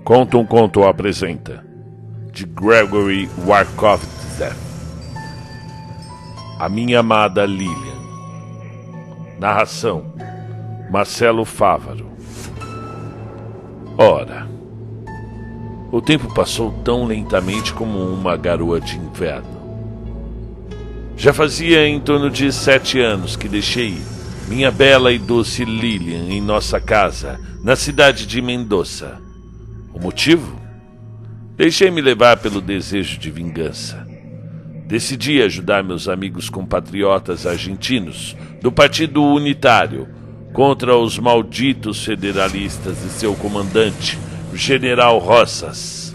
Conta um Conto apresenta, de Gregory Warkovtsev, A Minha Amada Lilian. Narração, Marcelo Fávaro. Ora, o tempo passou tão lentamente como uma garoa de inverno. Já fazia em torno de 7 anos que deixei minha bela e doce Lilian em nossa casa, na cidade de Mendoza. O motivo? Deixei-me levar pelo desejo de vingança. Decidi ajudar meus amigos compatriotas argentinos do Partido Unitário contra os malditos federalistas e seu comandante, o General Rosas.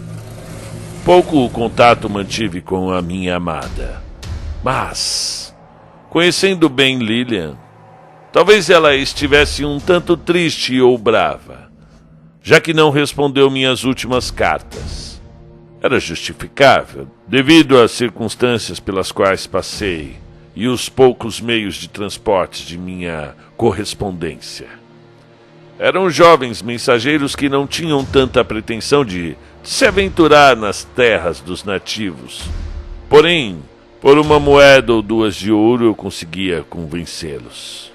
Pouco contato mantive com a minha amada, mas, conhecendo bem Lilian, talvez ela estivesse um tanto triste ou brava, já que não respondeu minhas últimas cartas. Era justificável, devido às circunstâncias pelas quais passei e os poucos meios de transporte de minha correspondência. Eram jovens mensageiros que não tinham tanta pretensão de se aventurar nas terras dos nativos. Porém, por uma moeda ou 2 de ouro eu conseguia convencê-los.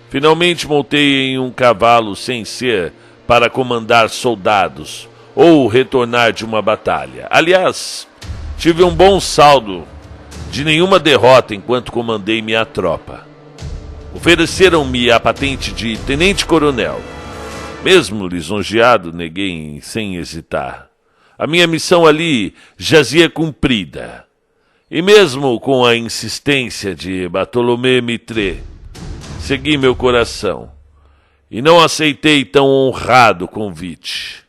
Finalmente montei em um cavalo sem ser para comandar soldados ou retornar de uma batalha. Aliás, tive um bom saldo de nenhuma derrota enquanto comandei minha tropa. Ofereceram-me a patente de tenente-coronel. Mesmo lisonjeado, neguei sem hesitar. A minha missão ali jazia cumprida. E mesmo com a insistência de Bartolomé Mitre, segui meu coração e não aceitei tão honrado convite.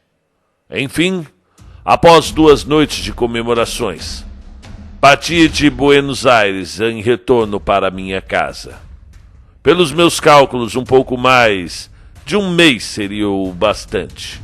Enfim, após 2 noites de comemorações, parti de Buenos Aires em retorno para minha casa. Pelos meus cálculos, um pouco mais de 1 mês seria o bastante.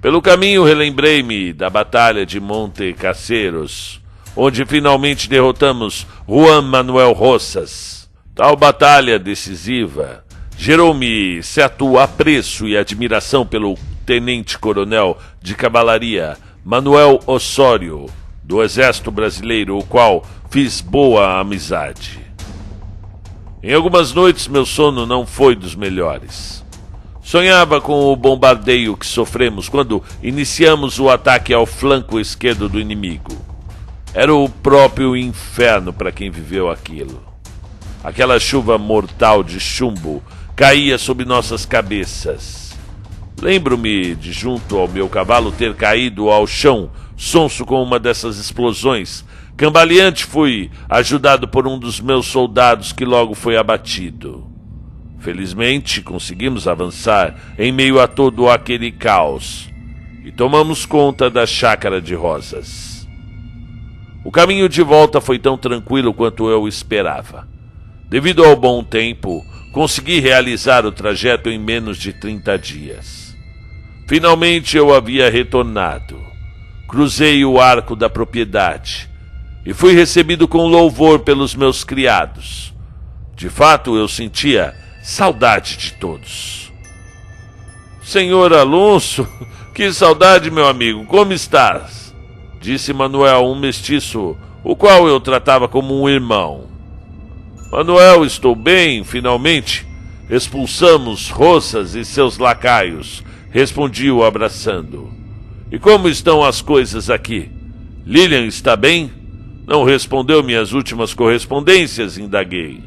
Pelo caminho, relembrei-me da Batalha de Monte Caseros, onde finalmente derrotamos Juan Manuel Rosas. Tal batalha decisiva gerou-me certo apreço e admiração pelo tenente-coronel de cavalaria Manuel Osório, do Exército Brasileiro, o qual fiz boa amizade. Em algumas noites meu sono não foi dos melhores. Sonhava com o bombardeio que sofremos quando iniciamos o ataque ao flanco esquerdo do inimigo. Era o próprio inferno para quem viveu aquilo. Aquela chuva mortal de chumbo caía sobre nossas cabeças. Lembro-me de, junto ao meu cavalo, ter caído ao chão, sonso com uma dessas explosões. Cambaleante, fui ajudado por um dos meus soldados que logo foi abatido. Felizmente, conseguimos avançar em meio a todo aquele caos e tomamos conta da chácara de Rosas. O caminho de volta foi tão tranquilo quanto eu esperava. Devido ao bom tempo, consegui realizar o trajeto em menos de 30 dias. Finalmente eu havia retornado. Cruzei o arco da propriedade e fui recebido com louvor pelos meus criados. De fato, eu sentia saudade de todos. Senhor Alonso, que saudade, meu amigo, como estás? Disse Manuel, um mestiço, o qual eu tratava como um irmão. Manuel, estou bem, finalmente. Expulsamos Rosas e seus lacaios, respondi-o abraçando. E como estão as coisas aqui? Lilian está bem? Não respondeu minhas últimas correspondências, indaguei.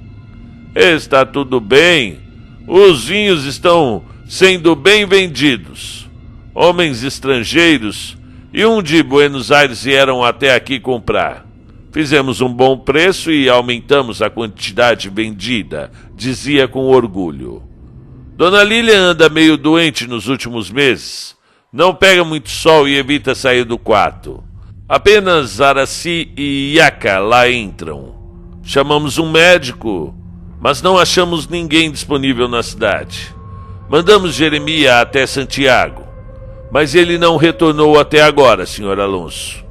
Está tudo bem. Os vinhos estão sendo bem vendidos. Homens estrangeiros e um de Buenos Aires vieram até aqui comprar. Fizemos um bom preço e aumentamos a quantidade vendida, dizia com orgulho. Dona Lilian anda meio doente nos últimos meses. Não pega muito sol e evita sair do quarto. Apenas Araci e Iaca lá entram. Chamamos um médico, mas não achamos ninguém disponível na cidade. Mandamos Jeremias até Santiago, mas ele não retornou até agora, Sr. Alonso.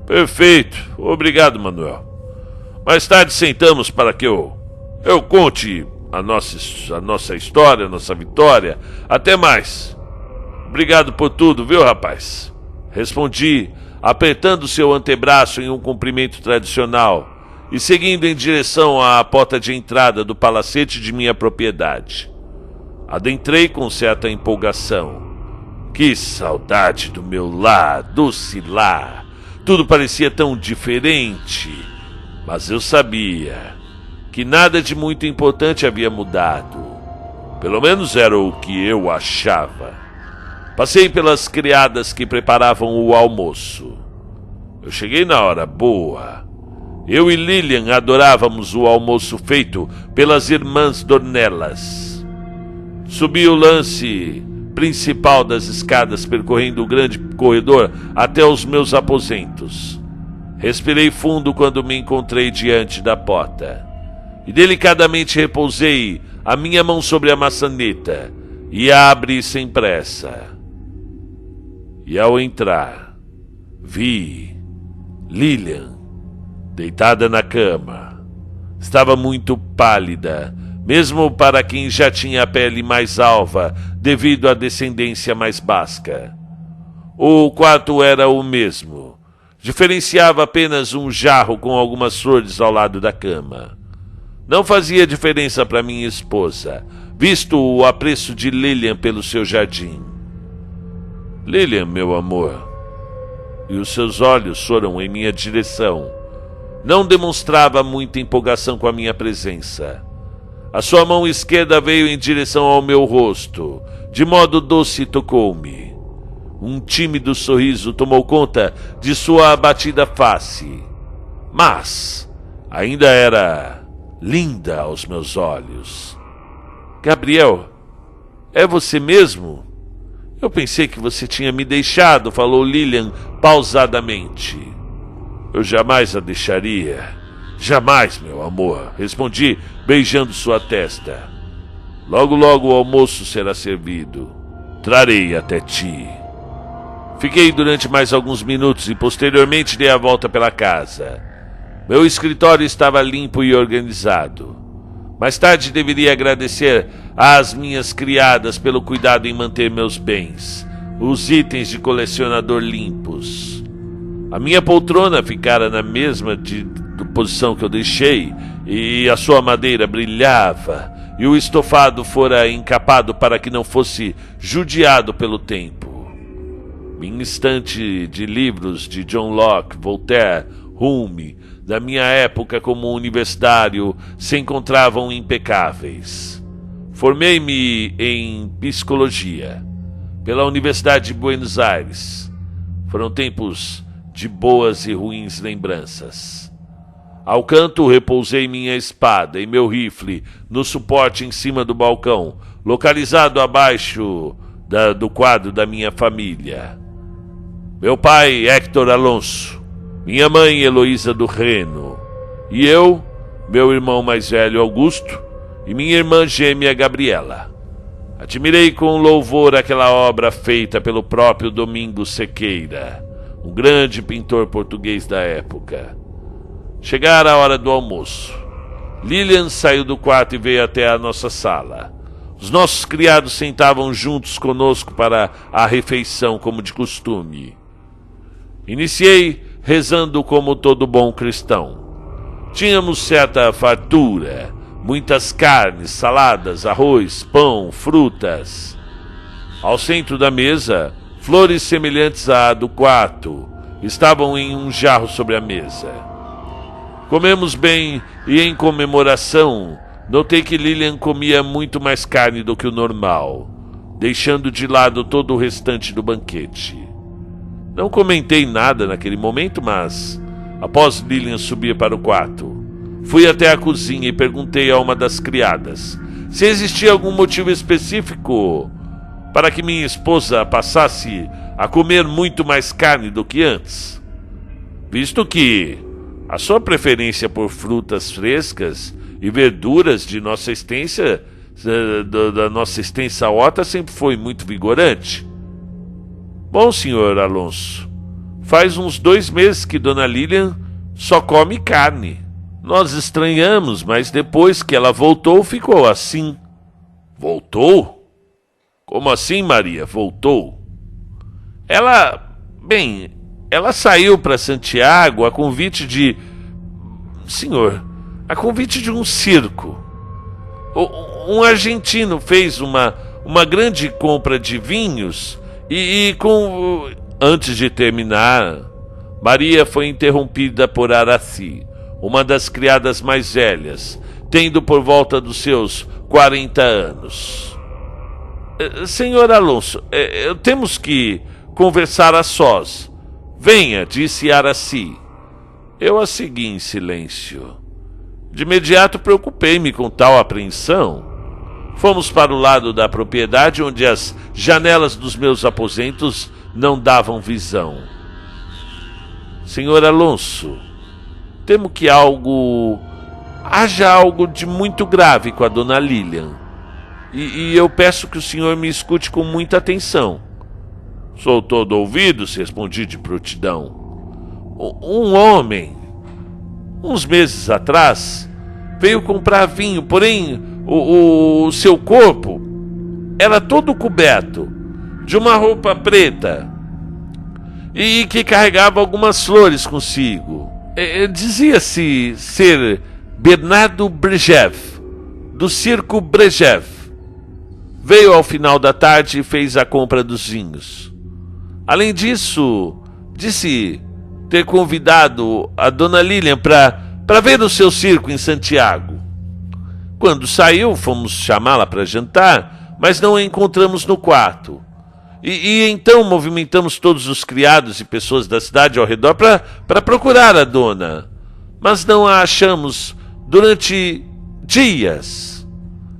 Perfeito. Obrigado, Manuel. Mais tarde sentamos para que eu conte a nossa história, a nossa vitória. Até mais. Obrigado por tudo, viu, rapaz? Respondi, apertando seu antebraço em um cumprimento tradicional e seguindo em direção à porta de entrada do palacete de minha propriedade. Adentrei com certa empolgação. Que saudade do meu lar, doce lar. Tudo parecia tão diferente, mas eu sabia que nada de muito importante havia mudado. Pelo menos era o que eu achava. Passei pelas criadas que preparavam o almoço. Eu cheguei na hora boa. Eu e Lilian adorávamos o almoço feito pelas irmãs Dornelas. Subi o lance principal das escadas, percorrendo o grande corredor até os meus aposentos. Respirei fundo quando me encontrei diante da porta e delicadamente repousei a minha mão sobre a maçaneta e a abri sem pressa. E ao entrar, vi Lilian deitada na cama. Estava muito pálida, mesmo para quem já tinha a pele mais alva devido à descendência mais basca. O quarto era o mesmo. Diferenciava apenas um jarro com algumas flores ao lado da cama. Não fazia diferença para minha esposa, visto o apreço de Lilian pelo seu jardim. Lilian, meu amor. E os seus olhos foram em minha direção. Não demonstrava muita empolgação com a minha presença. A sua mão esquerda veio em direção ao meu rosto, de modo doce tocou-me. Um tímido sorriso tomou conta de sua abatida face, mas ainda era linda aos meus olhos. Gabriel, é você mesmo? Eu pensei que você tinha me deixado, falou Lilian pausadamente. Eu jamais a deixaria. Jamais, meu amor, respondi, beijando sua testa. Logo, logo o almoço será servido. Trarei até ti. Fiquei durante mais alguns minutos e posteriormente dei a volta pela casa. Meu escritório estava limpo e organizado. Mais tarde deveria agradecer às minhas criadas pelo cuidado em manter meus bens, os itens de colecionador limpos. A minha poltrona ficara na mesma posição que eu deixei e a sua madeira brilhava e o estofado fora encapado para que não fosse judiado pelo tempo. Minha estante de livros de John Locke, Voltaire, Hume, da minha época como universitário, se encontravam impecáveis. Formei-me em psicologia pela Universidade de Buenos Aires. Foram tempos de boas e ruins lembranças. Ao canto, repousei minha espada e meu rifle no suporte em cima do balcão, localizado abaixo do quadro da minha família. Meu pai, Héctor Alonso, minha mãe, Heloísa do Reno, e eu, meu irmão mais velho, Augusto, e minha irmã gêmea, Gabriela. Admirei com louvor aquela obra feita pelo próprio Domingos Sequeira, um grande pintor português da época. Chegara a hora do almoço. Lilian saiu do quarto e veio até a nossa sala. Os nossos criados sentavam juntos conosco para a refeição, como de costume. Iniciei rezando como todo bom cristão. Tínhamos certa fartura, muitas carnes, saladas, arroz, pão, frutas. Ao centro da mesa, flores semelhantes à do quarto estavam em um jarro sobre a mesa. Comemos bem e, em comemoração, notei que Lilian comia muito mais carne do que o normal, deixando de lado todo o restante do banquete. Não comentei nada naquele momento, mas, após Lilian subir para o quarto, fui até a cozinha e perguntei a uma das criadas se existia algum motivo específico para que minha esposa passasse a comer muito mais carne do que antes, visto que a sua preferência por frutas frescas e verduras de nossa extensa da nossa extensa horta sempre foi muito vigorante. Bom, senhor Alonso, faz uns 2 meses que Dona Lilian só come carne. Nós estranhamos, mas depois que ela voltou, ficou assim. Voltou? Como assim, Maria? Voltou? Ela saiu para Santiago a convite de... Senhor, a convite de um circo. Um argentino fez uma grande compra de vinhos antes de terminar, Maria foi interrompida por Araci, uma das criadas mais velhas, tendo por volta dos seus 40 anos. Senhor Alonso, temos que conversar a sós. Venha, disse Araci. Eu a segui em silêncio. De imediato preocupei-me com tal apreensão. Fomos para o lado da propriedade, onde as janelas dos meus aposentos não davam visão. Senhor Alonso, temo que haja algo de muito grave com a dona Lilian. E eu peço que o senhor me escute com muita atenção. Sou todo ouvidos, respondi de prontidão. Um homem, uns meses atrás, veio comprar vinho, porém o seu corpo era todo coberto de uma roupa preta e que carregava algumas flores consigo. Dizia-se ser Bernardo Brejev, do circo Brejev. Veio ao final da tarde e fez a compra dos vinhos. Além disso, disse ter convidado a dona Lilian para ver o seu circo em Santiago. Quando saiu, fomos chamá-la para jantar, mas não a encontramos no quarto. E então movimentamos todos os criados e pessoas da cidade ao redor para procurar a dona. Mas não a achamos durante dias.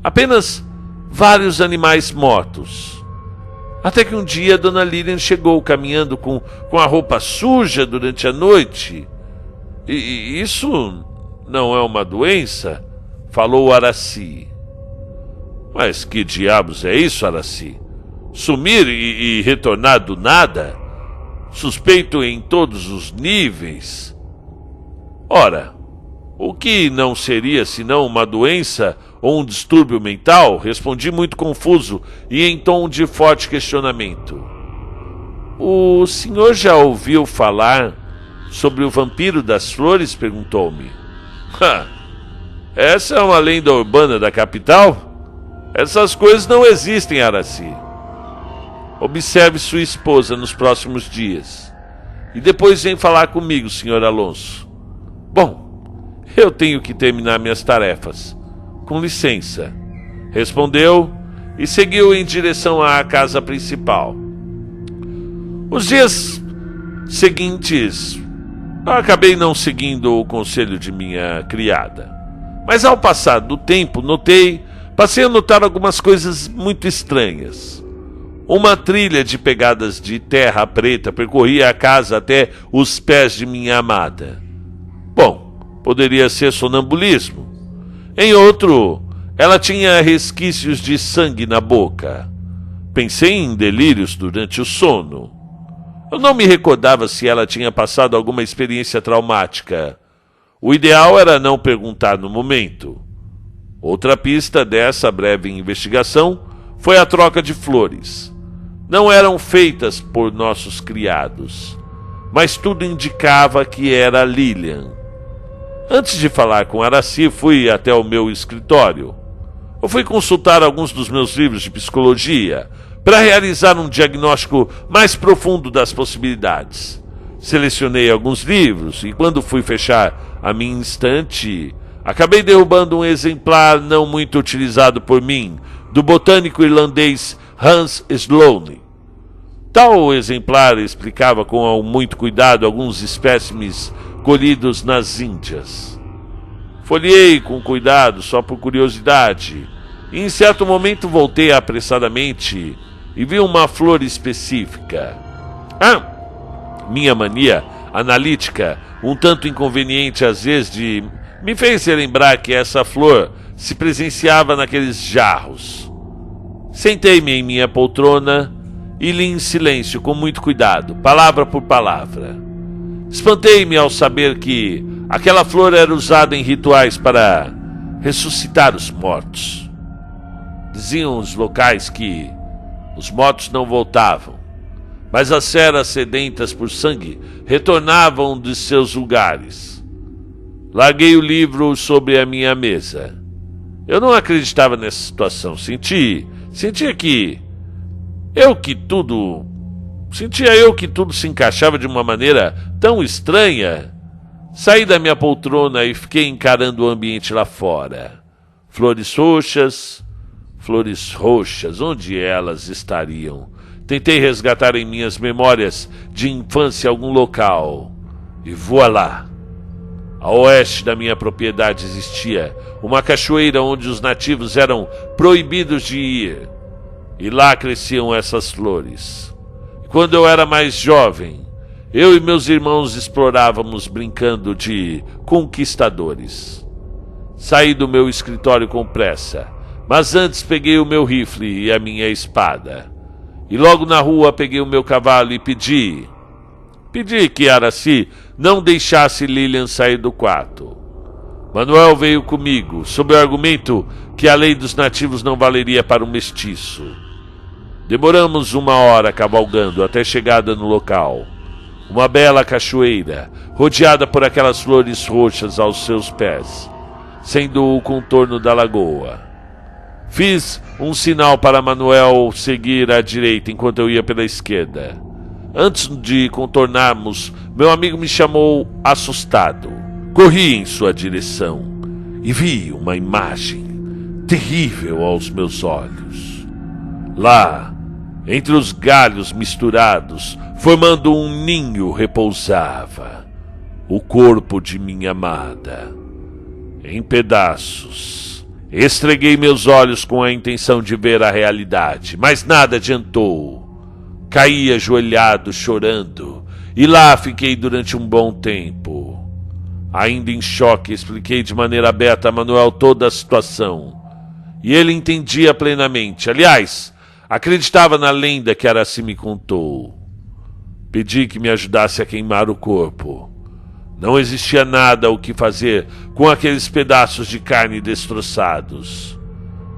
Apenas vários animais mortos. Até que um dia a dona Lilian chegou caminhando com a roupa suja durante a noite. E isso não é uma doença? Falou Araci. Mas que diabos é isso, Araci? Sumir e retornar do nada? Suspeito em todos os níveis. Ora, o que não seria senão uma doença ou um distúrbio mental? Respondi muito confuso e em tom de forte questionamento. O senhor já ouviu falar sobre o vampiro das flores? Perguntou-me. Essa é uma lenda urbana da capital? Essas coisas não existem, Araci. Observe sua esposa nos próximos dias. E depois vem falar comigo, senhor Alonso. Bom, eu tenho que terminar minhas tarefas. Com licença. Respondeu e seguiu em direção à casa principal. Os dias seguintes, eu acabei não seguindo o conselho de minha criada. Mas ao passar do tempo, passei a notar algumas coisas muito estranhas. Uma trilha de pegadas de terra preta percorria a casa até os pés de minha amada. Bom, poderia ser sonambulismo. Em outro, ela tinha resquícios de sangue na boca. Pensei em delírios durante o sono. Eu não me recordava se ela tinha passado alguma experiência traumática. O ideal era não perguntar no momento. Outra pista dessa breve investigação foi a troca de flores. Não eram feitas por nossos criados, mas tudo indicava que era Lilian. Antes de falar com Araci, fui até o meu escritório. Eu fui consultar alguns dos meus livros de psicologia para realizar um diagnóstico mais profundo das possibilidades. Selecionei alguns livros e quando fui fechar a minha estante, acabei derrubando um exemplar não muito utilizado por mim, do botânico irlandês Hans Sloane. Tal exemplar explicava com muito cuidado alguns espécimes colhidos nas Índias. Folhei com cuidado, só por curiosidade, e em certo momento voltei apressadamente e vi uma flor específica. Minha mania analítica, um tanto inconveniente às vezes, me fez lembrar que essa flor se presenciava naqueles jarros. Sentei-me em minha poltrona e li em silêncio, com muito cuidado, palavra por palavra. Espantei-me ao saber que aquela flor era usada em rituais para ressuscitar os mortos. Diziam os locais que os mortos não voltavam. mas as feras sedentas por sangue retornavam de seus lugares. Larguei o livro sobre a minha mesa. Eu não acreditava nessa situação. Sentia eu que tudo se encaixava de uma maneira tão estranha. Saí da minha poltrona e fiquei encarando o ambiente lá fora. Flores roxas, onde elas estariam? Tentei resgatar em minhas memórias de infância algum local. E voilá! A oeste da minha propriedade existia uma cachoeira onde os nativos eram proibidos de ir. E lá cresciam essas flores. Quando eu era mais jovem, eu e meus irmãos explorávamos brincando de conquistadores. Saí do meu escritório com pressa, mas antes peguei o meu rifle e a minha espada. E logo na rua peguei o meu cavalo e pedi que Aracy não deixasse Lilian sair do quarto. Manuel veio comigo, sob o argumento que a lei dos nativos não valeria para um mestiço. Demoramos 1 hora cavalgando até chegada no local. Uma bela cachoeira, rodeada por aquelas flores roxas aos seus pés, sendo o contorno da lagoa. Fiz um sinal para Manuel seguir à direita enquanto eu ia pela esquerda. Antes de contornarmos, meu amigo me chamou assustado. Corri em sua direção e vi uma imagem terrível aos meus olhos. Lá, entre os galhos misturados, formando um ninho, repousava o corpo de minha amada, em pedaços. Estreguei meus olhos com a intenção de ver a realidade, mas nada adiantou. Caí ajoelhado, chorando, e lá fiquei durante um bom tempo. Ainda em choque, expliquei de maneira aberta a Manuel toda a situação, e ele entendia plenamente. Aliás, acreditava na lenda que Aracy me contou. Pedi que me ajudasse a queimar o corpo. Não existia nada o que fazer com aqueles pedaços de carne destroçados.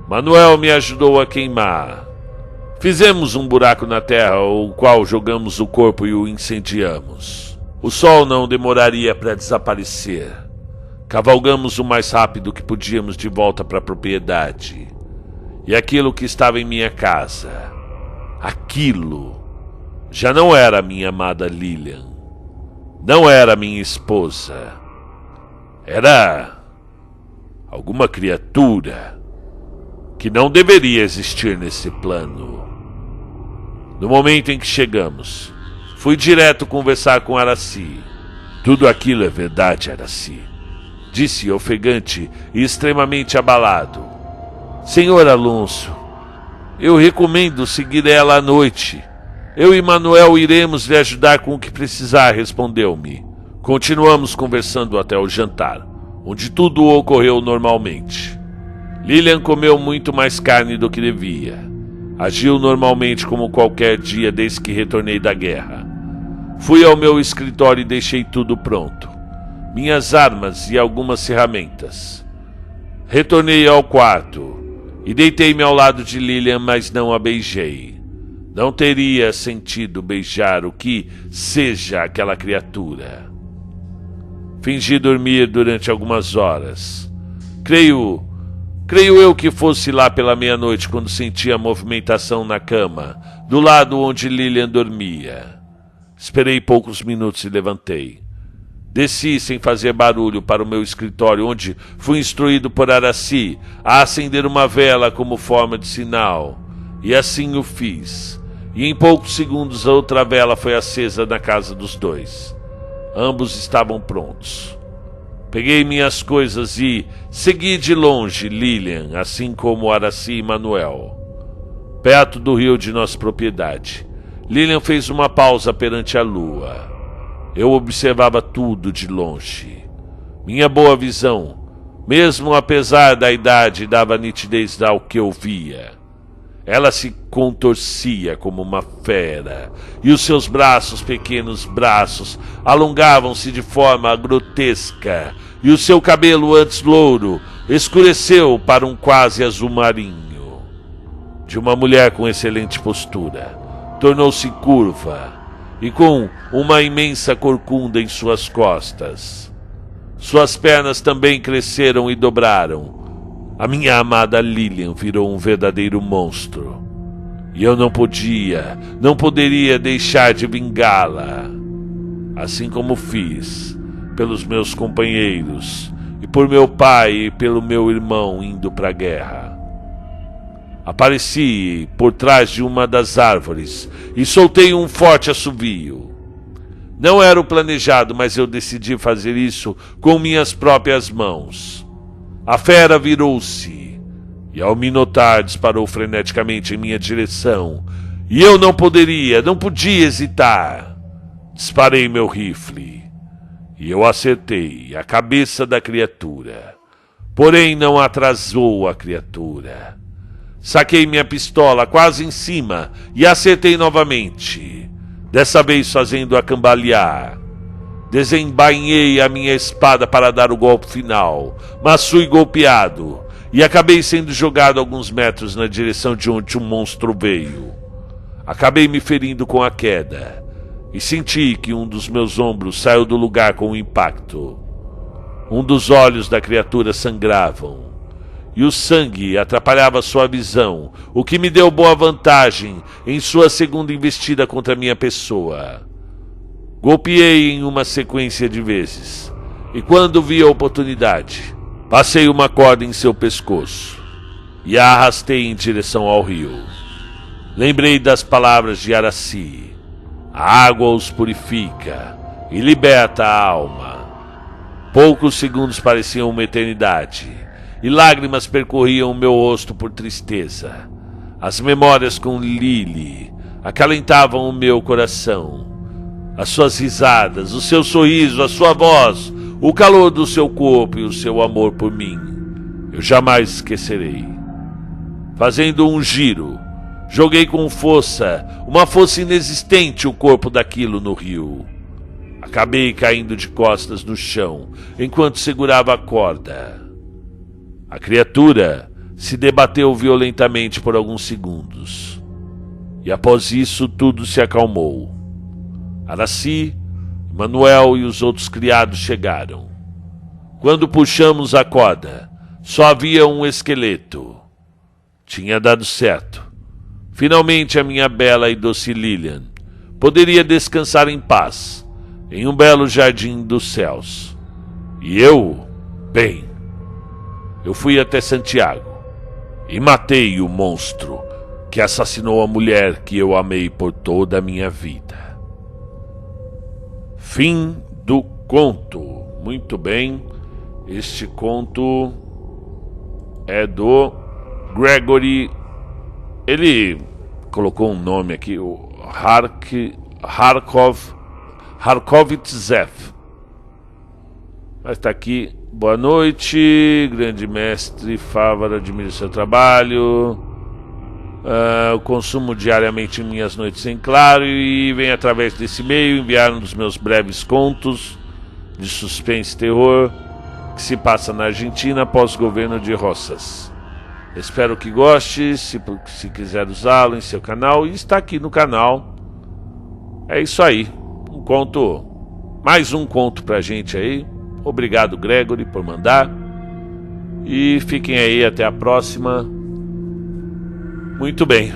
Manuel me ajudou a queimar. Fizemos um buraco na terra, o qual jogamos o corpo e o incendiamos. O sol não demoraria para desaparecer. Cavalgamos o mais rápido que podíamos de volta para a propriedade. E aquilo que estava em minha casa, aquilo já não era minha amada Lilian. Não era minha esposa. Era alguma criatura que não deveria existir nesse plano. No momento em que chegamos, fui direto conversar com Aracy. Tudo aquilo é verdade, Aracy, disse ofegante e extremamente abalado. Senhor Alonso, eu recomendo seguir ela à noite. Eu e Manuel iremos lhe ajudar com o que precisar, respondeu-me. Continuamos conversando até o jantar, onde tudo ocorreu normalmente. Lilian comeu muito mais carne do que devia. Agiu normalmente como qualquer dia desde que retornei da guerra. Fui ao meu escritório e deixei tudo pronto. Minhas armas e algumas ferramentas. Retornei ao quarto e deitei-me ao lado de Lilian, mas não a beijei. Não teria sentido beijar o que seja aquela criatura. Fingi dormir durante algumas horas. Creio eu que fosse lá pela meia-noite quando senti a movimentação na cama, do lado onde Lilian dormia. Esperei poucos minutos e levantei. Desci sem fazer barulho para o meu escritório, onde fui instruído por Aracy a acender uma vela como forma de sinal. E assim o fiz. E em poucos segundos a outra vela foi acesa na casa dos dois. Ambos estavam prontos. Peguei minhas coisas e segui de longe Lilian, assim como Aracy e Manuel. Perto do rio de nossa propriedade, Lilian fez uma pausa perante a lua. Eu observava tudo de longe. Minha boa visão, mesmo apesar da idade, dava nitidez ao que eu via. Ela se contorcia como uma fera, e os seus pequenos braços, alongavam-se de forma grotesca, e o seu cabelo, antes louro, escureceu para um quase azul marinho. De uma mulher com excelente postura, tornou-se curva e com uma imensa corcunda em suas costas. Suas pernas também cresceram e dobraram. A minha amada Lilian virou um verdadeiro monstro. E eu não poderia deixar de vingá-la. Assim como fiz pelos meus companheiros e por meu pai e pelo meu irmão indo para a guerra. Apareci por trás de uma das árvores e soltei um forte assovio. Não era o planejado, mas eu decidi fazer isso com minhas próprias mãos. A fera virou-se e ao me notar disparou freneticamente em minha direção. E eu não podia hesitar. Disparei meu rifle e eu acertei a cabeça da criatura. Porém não atrasou a criatura. Saquei minha pistola quase em cima e acertei novamente, dessa vez fazendo-a cambalear. Desembainhei a minha espada para dar o golpe final, mas fui golpeado e acabei sendo jogado alguns metros na direção de onde o monstro veio. Acabei me ferindo com a queda e senti que um dos meus ombros saiu do lugar com o impacto. Um dos olhos da criatura sangravam e o sangue atrapalhava sua visão, o que me deu boa vantagem em sua segunda investida contra minha pessoa. Golpeei em uma sequência de vezes, e quando vi a oportunidade, passei uma corda em seu pescoço e a arrastei em direção ao rio. Lembrei das palavras de Araci: a água os purifica e liberta a alma. Poucos segundos pareciam uma eternidade, e lágrimas percorriam o meu rosto por tristeza. As memórias com Lily acalentavam o meu coração. As suas risadas, o seu sorriso, a sua voz, o calor do seu corpo e o seu amor por mim, eu jamais esquecerei. Fazendo um giro, joguei com uma força inexistente, o corpo daquilo no rio. Acabei caindo de costas no chão, enquanto segurava a corda. A criatura se debateu violentamente por alguns segundos. E após isso tudo se acalmou. Araci, Manuel e os outros criados chegaram. Quando puxamos a corda, só havia um esqueleto. Tinha dado certo. Finalmente a minha bela e doce Lilian poderia descansar em paz, em um belo jardim dos céus. E eu, bem, eu fui até Santiago e matei o monstro que assassinou a mulher que eu amei por toda a minha vida. Fim do conto. Muito bem, este conto é do Gregory. Ele colocou um nome aqui, o Harkovitzev. Mas está aqui: boa noite, grande mestre Fávaro, admiro seu trabalho. Eu consumo diariamente minhas noites em claro e venho através desse meio enviar um dos meus breves contos de suspense e terror que se passa na Argentina após o governo de Rosas. Espero que goste, se quiser usá-lo em seu canal, e está aqui no canal. É isso aí, mais um conto pra gente aí. Obrigado, Gregory, por mandar. E fiquem aí até a próxima. Muito bem.